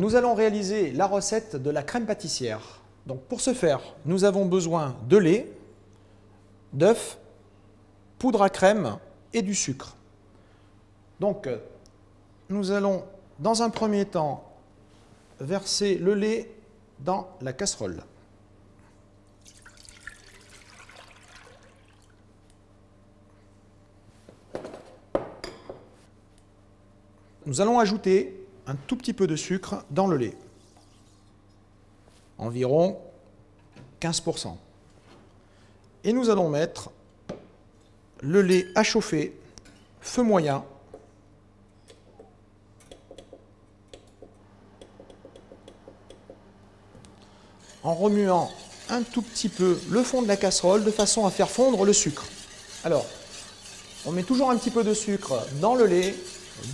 nous allons réaliser la recette de la crème pâtissière. Donc pour ce faire, nous avons besoin de lait, d'œufs, poudre à crème et du sucre. Donc nous allons dans un premier temps verser le lait dans la casserole. Nous allons ajouter un tout petit peu de sucre dans le lait, environ 15%. Et nous allons mettre le lait à chauffer, feu moyen, en remuant un tout petit peu le fond de la casserole de façon à faire fondre le sucre. Alors, on met toujours un petit peu de sucre dans le lait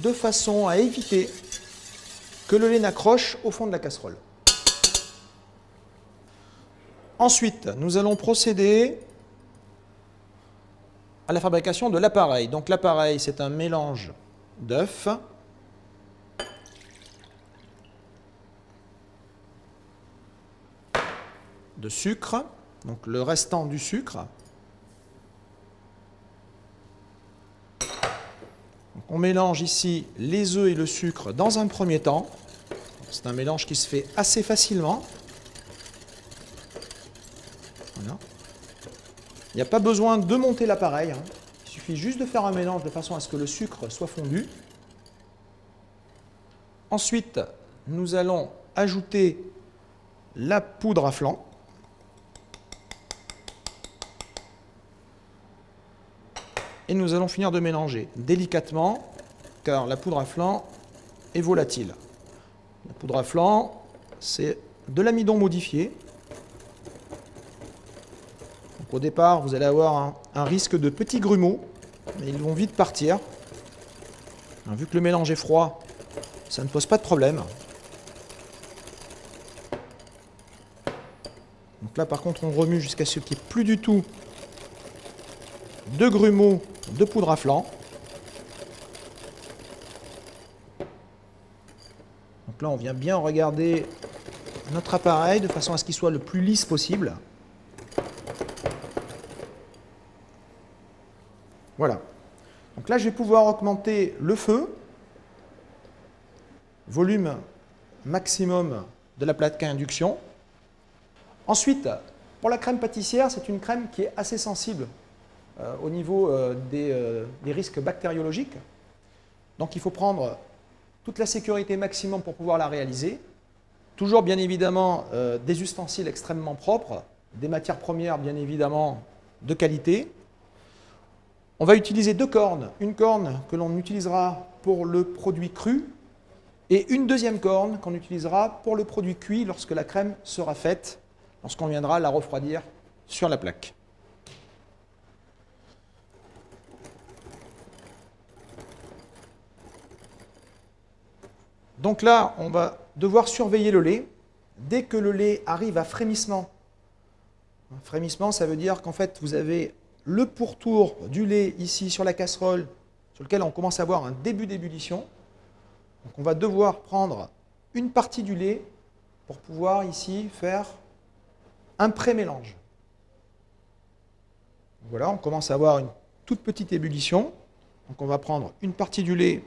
de façon à éviter que le lait n'accroche au fond de la casserole. Ensuite, nous allons procéder à la fabrication de l'appareil. Donc l'appareil, c'est un mélange d'œufs, de sucre, donc le restant du sucre. Donc on mélange ici les œufs et le sucre dans un premier temps. C'est un mélange qui se fait assez facilement. Voilà. Il n'y a pas besoin de monter l'appareil, hein. Il suffit juste de faire un mélange de façon à ce que le sucre soit fondu. Ensuite, nous allons ajouter la poudre à flan. Et nous allons finir de mélanger délicatement, car la poudre à flan est volatile. La poudre à flan, c'est de l'amidon modifié. Donc au départ, vous allez avoir un risque de petits grumeaux, mais ils vont vite partir. Alors, vu que le mélange est froid, ça ne pose pas de problème. Donc là, par contre, on remue jusqu'à ce qu'il n'y ait plus du tout de grumeaux de poudre à flan. Donc là, on vient bien regarder notre appareil de façon à ce qu'il soit le plus lisse possible. Voilà. Donc là, je vais pouvoir augmenter le feu, volume maximum de la plaque à induction. Ensuite, pour la crème pâtissière, c'est une crème qui est assez sensible au niveau des risques bactériologiques. Donc il faut prendre toute la sécurité maximum pour pouvoir la réaliser. Toujours bien évidemment des ustensiles extrêmement propres, des matières premières bien évidemment de qualité. On va utiliser deux cornes, une corne que l'on utilisera pour le produit cru et une deuxième corne qu'on utilisera pour le produit cuit lorsque la crème sera faite, lorsqu'on viendra la refroidir sur la plaque. Donc là, on va devoir surveiller le lait. Dès que le lait arrive à frémissement, frémissement, ça veut dire qu'en fait, vous avez le pourtour du lait ici sur la casserole, sur lequel on commence à avoir un début d'ébullition. Donc on va devoir prendre une partie du lait pour pouvoir ici faire un pré-mélange. Voilà, on commence à avoir une toute petite ébullition. Donc on va prendre une partie du lait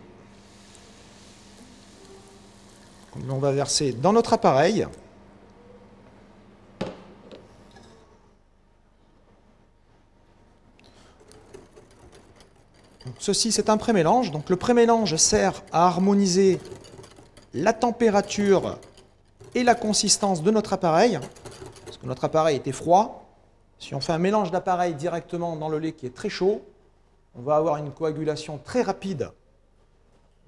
qu'on va verser dans notre appareil. Donc, ceci, c'est un pré-mélange. Donc le pré-mélange sert à harmoniser la température et la consistance de notre appareil. Parce que notre appareil était froid. Si on fait un mélange d'appareil directement dans le lait qui est très chaud, on va avoir une coagulation très rapide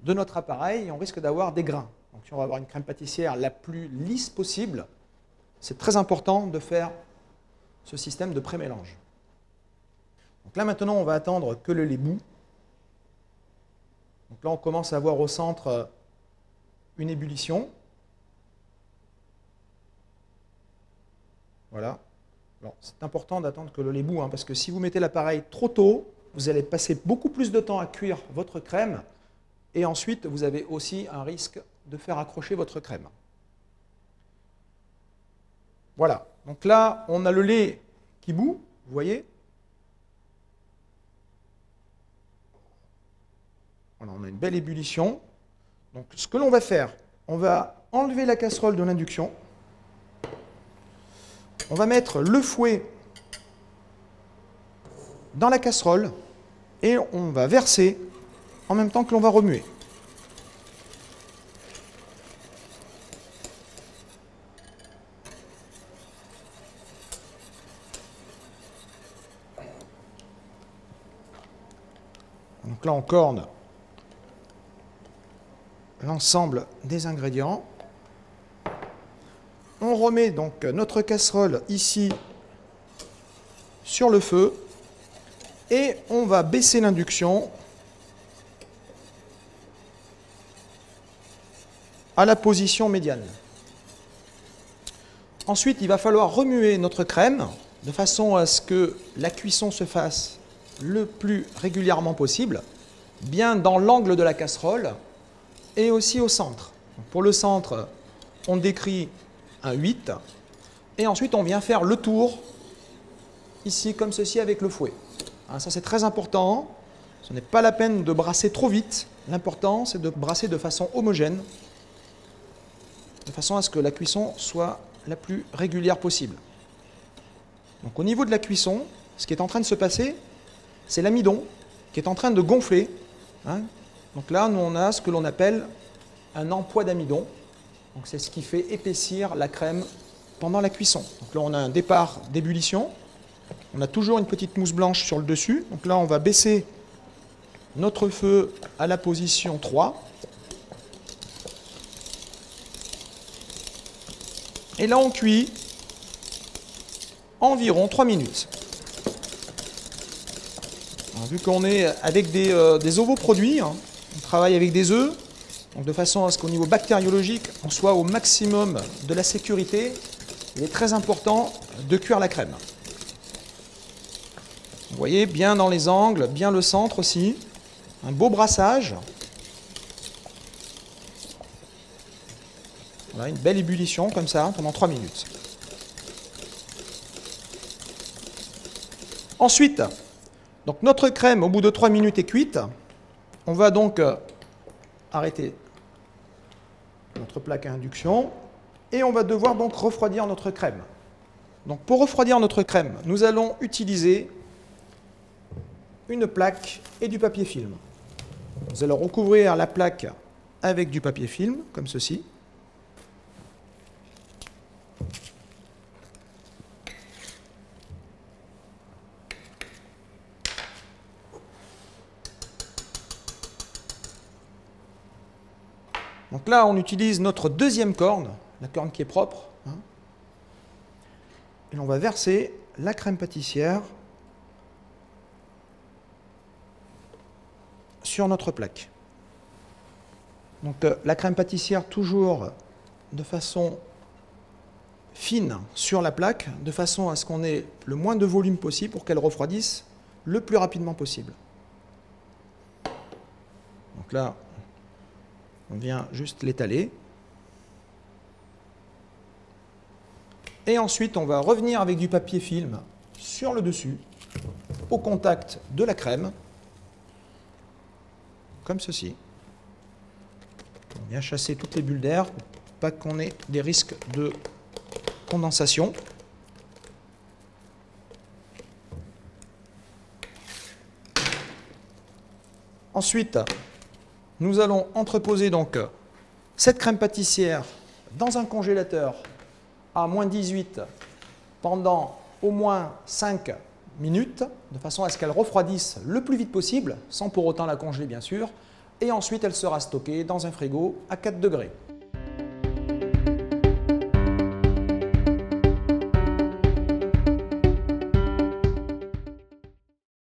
de notre appareil et on risque d'avoir des grains. Donc si on va avoir une crème pâtissière la plus lisse possible, c'est très important de faire ce système de pré-mélange. Donc là maintenant, on va attendre que le lait bout. Donc là, on commence à voir au centre une ébullition. Voilà. C'est important d'attendre que le lait bout, hein, parce que si vous mettez l'appareil trop tôt, vous allez passer beaucoup plus de temps à cuire votre crème et ensuite vous avez aussi un risque de faire accrocher votre crème. Voilà. Donc là, on a le lait qui bout, vous voyez. Voilà, on a une belle ébullition. Donc ce que l'on va faire, on va enlever la casserole de l'induction. On va mettre le fouet dans la casserole et on va verser en même temps que l'on va remuer. Donc là, on corne l'ensemble des ingrédients. On remet donc notre casserole ici sur le feu et on va baisser l'induction à la position médiane. Ensuite, il va falloir remuer notre crème de façon à ce que la cuisson se fasse le plus régulièrement possible, bien dans l'angle de la casserole et aussi au centre. Pour le centre, on décrit un 8 et ensuite on vient faire le tour ici comme ceci avec le fouet. Ça c'est très important, ce n'est pas la peine de brasser trop vite, l'important c'est de brasser de façon homogène, de façon à ce que la cuisson soit la plus régulière possible. Donc au niveau de la cuisson, ce qui est en train de se passer, c'est l'amidon qui est en train de gonfler. Donc là, nous on a ce que l'on appelle un empois d'amidon. Donc c'est ce qui fait épaissir la crème pendant la cuisson. Donc là, on a un départ d'ébullition. On a toujours une petite mousse blanche sur le dessus. Donc là, on va baisser notre feu à la position 3. Et là, on cuit environ 3 minutes. Alors, vu qu'on est avec des ovoproduits, on travaille avec des œufs, donc de façon à ce qu'au niveau bactériologique, on soit au maximum de la sécurité, il est très important de cuire la crème. Vous voyez, bien dans les angles, bien le centre aussi, un beau brassage. Voilà, une belle ébullition comme ça pendant 3 minutes. Ensuite, donc notre crème au bout de 3 minutes est cuite. On va donc arrêter notre plaque à induction et on va devoir donc refroidir notre crème. Donc pour refroidir notre crème, nous allons utiliser une plaque et du papier film. Nous allons recouvrir la plaque avec du papier film, comme ceci. Donc là, on utilise notre deuxième corne, la corne qui est propre. Et on va verser la crème pâtissière sur notre plaque. Donc la crème pâtissière toujours de façon fine sur la plaque, de façon à ce qu'on ait le moins de volume possible pour qu'elle refroidisse le plus rapidement possible. Donc là, on vient juste l'étaler. Et ensuite, on va revenir avec du papier film sur le dessus, au contact de la crème, comme ceci. On vient chasser toutes les bulles d'air pour pas qu'on ait des risques de condensation. Ensuite, nous allons entreposer donc cette crème pâtissière dans un congélateur à moins 18 pendant au moins 5 minutes, de façon à ce qu'elle refroidisse le plus vite possible, sans pour autant la congeler bien sûr, et ensuite elle sera stockée dans un frigo à 4 degrés.